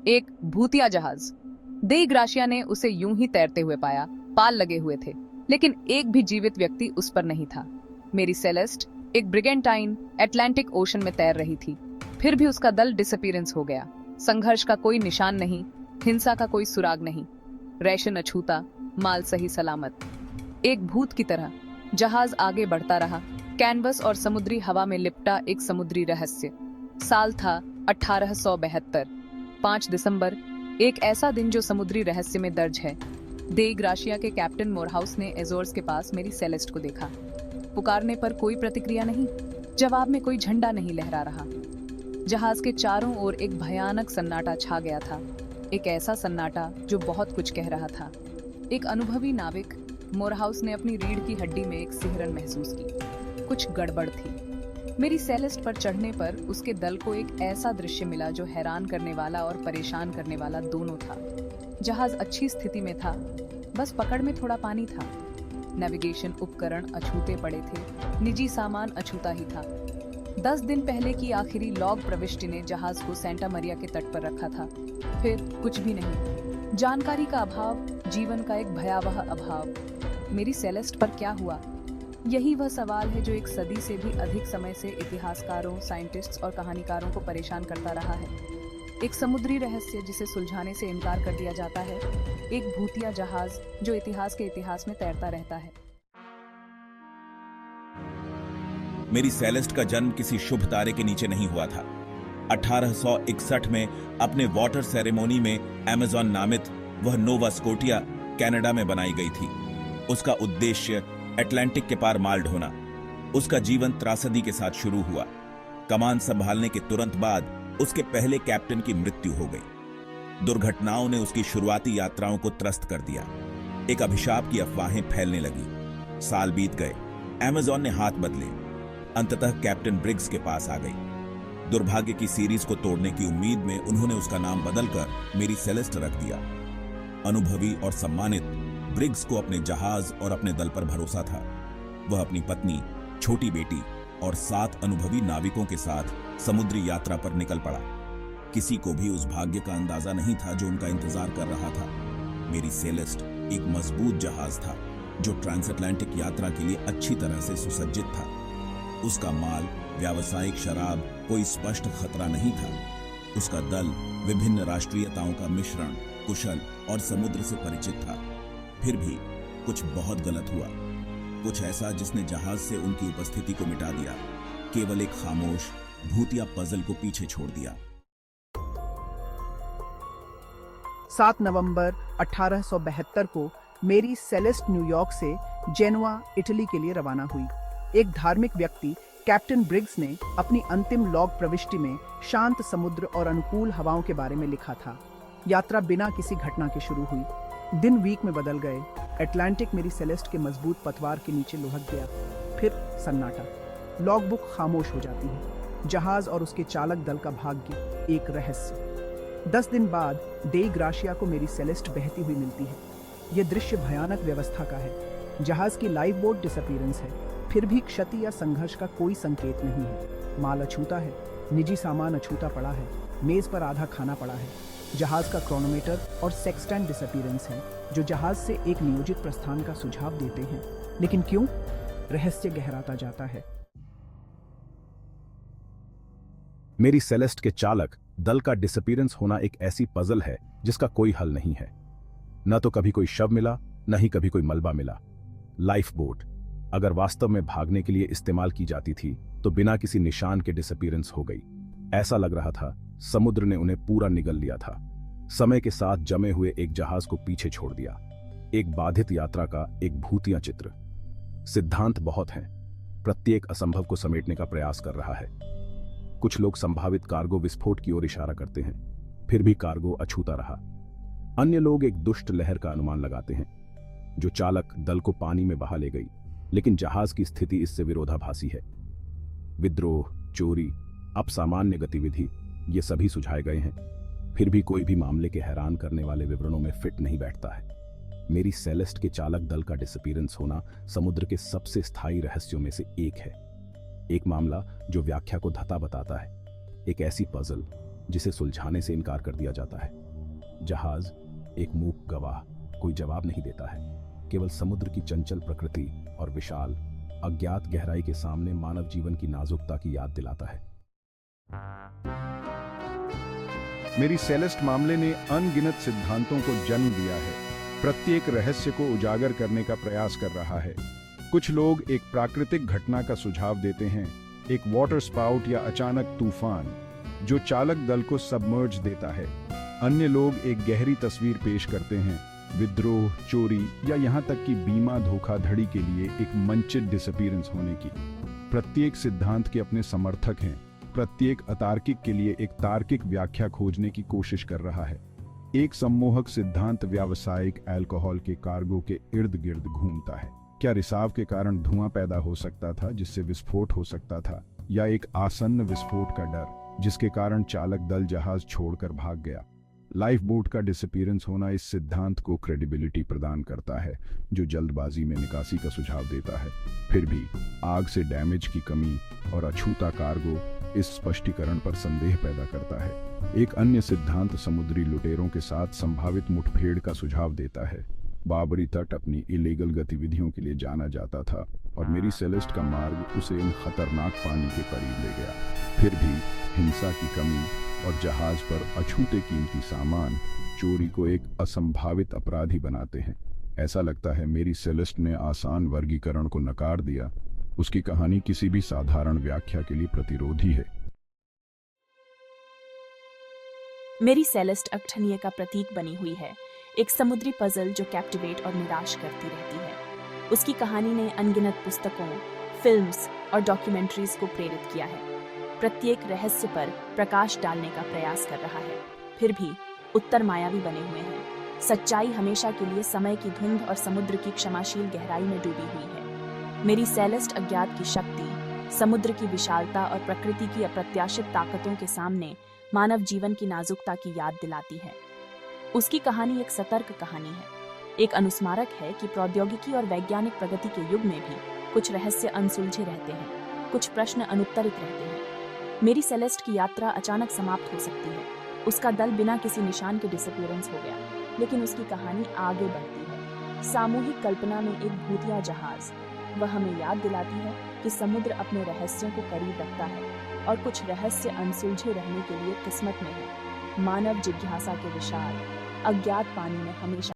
एक भूतिया जहाज। दे ग्राशिया ने उसे यूं ही तैरते हुए पाया। पाल लगे हुए थे, लेकिन एक भी जीवित व्यक्ति उस पर नहीं था। मेरी सेलेस्ट एक ब्रिगेंटाइन अटलांटिक ओशन में तैर रही थी, फिर भी उसका दल डिसअपीयरेंस हो गया। संघर्ष का कोई निशान नहीं, हिंसा का कोई सुराग नहीं, रेशन अछूता, माल सही सलामत। एक भूत की तरह जहाज आगे बढ़ता रहा, कैनवस और समुद्री हवा में लिपटा एक समुद्री रहस्य। साल था 1872। 5 दिसंबर, एक ऐसा दिन जो समुद्री रहस्य में दर्ज है। दे ग्राशिया के कैप्टन मोरहाउस ने एजोर्स के पास मेरी सेलेस्ट को देखा। पुकारने पर कोई प्रतिक्रिया नहीं, जवाब में कोई झंडा नहीं लहरा रहा। जहाज के चारों ओर एक भयानक सन्नाटा छा गया था, एक ऐसा सन्नाटा जो बहुत कुछ कह रहा था। एक अनुभवी नाविक मोरहाउस ने अपनी रीढ़ की हड्डी में एक सिहरन महसूस की। कुछ गड़बड़ थी। मेरी सेलेस्ट पर चढ़ने पर उसके दल को एक ऐसा दृश्य मिला जो हैरान करने वाला और परेशान करने वाला दोनों था। जहाज अच्छी स्थिति में था, बस पकड़ में थोड़ा पानी था। नेविगेशन उपकरण अछूते पड़े थे, निजी सामान अछूता ही था। 10 दिन पहले की आखिरी लॉग प्रविष्टि ने जहाज को सेंटा मरिया के तट पर रखा था। फिर कुछ भी नहीं। जानकारी का अभाव, जीवन का एक भयावह अभाव। मेरी सेलेस्ट पर क्या हुआ? यही वह सवाल है जो एक सदी से भी अधिक समय से इतिहासकारों, साइंटिस्ट्स और कहानीकारों को परेशान करता रहा है। एक समुद्री रहस्य जिसे सुलझाने से इनकार कर दिया जाता है। एक भूतिया जहाज जो इतिहास के इतिहास में तैरता रहता है। मेरी सेलेस्ट का जन्म किसी शुभ तारे के नीचे नहीं हुआ था। 1861 में अपने वाटर सेरेमोनी में अमेज़न नामित वह नोवा स्कोटिया कनाडा में बनाई गई थी। उसका उद्देश्य अटलांटिक के पार माल ढोना। उसका जीवन त्रासदी के साथ शुरू हुआ। कमान संभालने के तुरंत बाद उसके पहले कैप्टन की मृत्यु हो गई। दुर्घटनाओं ने उसकी शुरुआती यात्राओं को त्रस्त कर दिया। एक अभिशाप की अफवाहें फैलने लगी। साल बीत गए, अमेज़न ने हाथ बदले। अंततः कैप्टन ब्रिग्स के पास आ गई। दुर्भाग्य की सीरीज को तोड़ने की उम्मीद में उन्होंने उसका नाम बदलकर मेरी सेलेस्ट रख दिया। अनुभवी और सम्मानित ब्रिग्स को अपने जहाज और अपने दल पर भरोसा था। वह अपनी पत्नी, छोटी बेटी और 7 अनुभवी नाविकों के साथ समुद्री यात्रा पर निकल पड़ा। किसी को भी उस भाग्य का अंदाजा नहीं था जो उनका इंतजार कर रहा था। मेरी सेलेस्ट एक मजबूत जहाज था जो ट्रांसअटलांटिक यात्रा के लिए अच्छी तरह से सुसज्जित था। उसका माल, व्यावसायिक शराब, कोई स्पष्ट खतरा नहीं था। उसका दल विभिन्न राष्ट्रीयताओं का मिश्रण, कुशल और समुद्र से परिचित था। फिर भी कुछ बहुत गलत हुआ। कुछ ऐसा जिसने जहाज से उनकी उपस्थिति को मिटा दिया। केवल एक खामोश, भूतिया पजल को पीछे छोड़ दिया। 7 नवंबर 1872 को मेरी सेलेस्ट न्यूयॉर्क से जेनुआ, इटली के लिए रवाना हुई। एक धार्मिक व्यक्ति कैप्टन ब्रिग्स ने अपनी अंतिम लॉग प्रविष्टि में शांत समुद्र और अनुकूल हवाओं के बारे में लिखा था। यात्रा बिना किसी घटना के शुरू हुई। दिन वीक में बदल गए। अटलांटिक मेरी सेलेस्ट के मजबूत पतवार के नीचे लुढ़क गया। फिर सन्नाटा। लॉग बुक खामोश हो जाती है। जहाज और उसके चालक दल का भाग्य एक रहस्य। 10 दिन बाद दे ग्राशिया को मेरी सेलेस्ट बहती हुई मिलती है। यह दृश्य भयानक व्यवस्था का है। जहाज की लाइफ बोट डिसअपीयरेंस है, फिर भी क्षति या संघर्ष का कोई संकेत नहीं है। माल अछूता है, निजी सामान अछूता पड़ा है, मेज पर आधा खाना पड़ा है। जहाज का क्रोनोमीटर और सेक्सटेंट डिसअपीयरेंस है जो जहाज से एक नियोजित प्रस्थान का सुझाव देते हैं। लेकिन क्यों? रहस्य गहराता जाता है। मेरी सेलेस्ट के चालक दल का डिसअपीयरेंस होना एक ऐसी पजल है जिसका कोई हल नहीं है। न तो कभी कोई शव मिला, न ही कभी कोई मलबा मिला। लाइफ बोट अगर वास्तव में भागने के लिए इस्तेमाल की जाती थी तो बिना किसी निशान के डिसअपीयरेंस हो गई। ऐसा लग रहा था समुद्र ने उन्हें पूरा निगल लिया था। समय के साथ जमे हुए एक जहाज को पीछे छोड़ दिया। एक बाधित यात्रा का एक भूतिया चित्र। सिद्धांत बहुत हैं, प्रत्येक असंभव को समेटने का प्रयास कर रहा है। कुछ लोग संभावित कार्गो विस्फोट की ओर इशारा करते हैं, फिर भी कार्गो अछूता रहा। अन्य लोग एक दुष्ट लहर का अनुमान लगाते हैं जो चालक दल को पानी में बहा ले गई, लेकिन जहाज की स्थिति इससे विरोधाभासी है। विद्रोह, चोरी, अपसामान्य गतिविधि, ये सभी सुझाए गए हैं, फिर भी कोई भी मामले के हैरान करने वाले विवरणों में फिट नहीं बैठता है। मेरी सेलेस्ट के चालक दल का डिसअपीयरेंस होना समुद्र के सबसे स्थायी रहस्यों में से एक है। एक मामला जो व्याख्या को धता बताता है। एक ऐसी पजल जिसे सुलझाने से इनकार कर दिया जाता है। जहाज एक मूक गवाह, कोई जवाब नहीं देता है, केवल समुद्र की चंचल प्रकृति और विशाल अज्ञात गहराई के सामने मानव जीवन की नाजुकता की याद दिलाता है। मेरी सेलेस्ट मामले ने अनगिनत सिद्धांतों को जन्म दिया है, प्रत्येक रहस्य को उजागर करने का प्रयास कर रहा है। कुछ लोग एक प्राकृतिक घटना का सुझाव देते हैं, एक वाटर स्पाउट या अचानक तूफान जो चालक दल को सबमर्ज देता है। अन्य लोग एक गहरी तस्वीर पेश करते हैं, विद्रोह, चोरी या यहाँ तक कि बीमा धोखाधड़ी के लिए एक मंचित डिसअपीयरेंस होने की। प्रत्येक सिद्धांत के अपने समर्थक हैं, प्रत्येक अतार्किक के लिए एक तार्किक व्याख्या खोजने की कोशिश कर रहा है। एक सम्मोहक सिद्धांत व्यावसायिक अल्कोहल के कार्गो के इर्द गिर्द घूमता है। क्या रिसाव के कारण धुआं पैदा हो सकता था जिससे विस्फोट हो सकता था, या एक आसन्न विस्फोट का डर जिसके कारण चालक दल जहाज छोड़कर भाग गया। लाइफ बोट का डिसअपीयरेंस होना इस सिद्धांत को क्रेडिबिलिटी प्रदान करता है, जो जल्दबाजी में निकासी का सुझाव देता है। फिर भी आग से डैमेज की कमी और अछूता कार्गो इस स्पष्टीकरण पर संदेह पैदा करता है। एक अन्य सिद्धांत समुद्री लुटेरों के साथ संभावित मुठभेड़ का सुझाव देता है। बाबरी तट अपनी इलीगल गतिविधियों के लिए जाना जाता था और मेरी सेलेस्ट का मार्ग उसे इन खतरनाक पानी के करीब ले गया। फिर भी हिंसा की कमी और जहाज पर अछूते कीमती सामान चोरी को एक असंभावित अपराधी बनाते हैं। ऐसा लगता है मेरी सेलेस्ट ने आसान वर्गीकरण को नकार दिया। उसकी कहानी किसी भी साधारण व्याख्या के लिए प्रतिरोधी है। मेरी सेलेस्ट अक्षणीय का प्रतीक बनी हुई है, एक समुद्री पजल जो कैप्टिवेट और निराश करती रहती है। उसकी कहानी ने अनगिनत पुस्तकों, फिल्म्स और डॉक्यूमेंट्रीज को प्रेरित किया है। प्रत्येक रहस्य पर प्रकाश डालने का प्रयास कर रहा है। फिर भी उत्तर मायावी बने हुए हैं। सच्चाई हमेशा के लिए समय की धुंध और समुद्र की क्षमाशील गहराई में डूबी हुई है। मेरी सेलेस्ट अज्ञात की शक्ति, समुद्र की विशालता और प्रकृति की अप्रत्याशित ताकतों के सामने मानव जीवन की नाजुकता की याद दिलाती है। उसकी कहानी एक सतर्क कहानी है, एक अनुस्मारक है कि प्रौद्योगिकी और वैज्ञानिक प्रगति के युग में भी कुछ रहस्य अनसुलझे रहते हैं, कुछ प्रश्न अनुत्तरित रहते हैं। मेरी सेलेस्ट की यात्रा अचानक समाप्त हो सकती है। उसका दल बिना किसी निशान के डिसअपीयरेंस हो गया, लेकिन उसकी कहानी आगे बढ़ती है। सामूहिक कल्पना में एक भूतिया जहाज, वह हमें याद दिलाती है कि समुद्र अपने रहस्यों को करीब रखता है और कुछ रहस्य अनसुलझे रहने के लिए किस्मत में है। मानव जिज्ञासा के विशाल अज्ञात पानी में हमेशा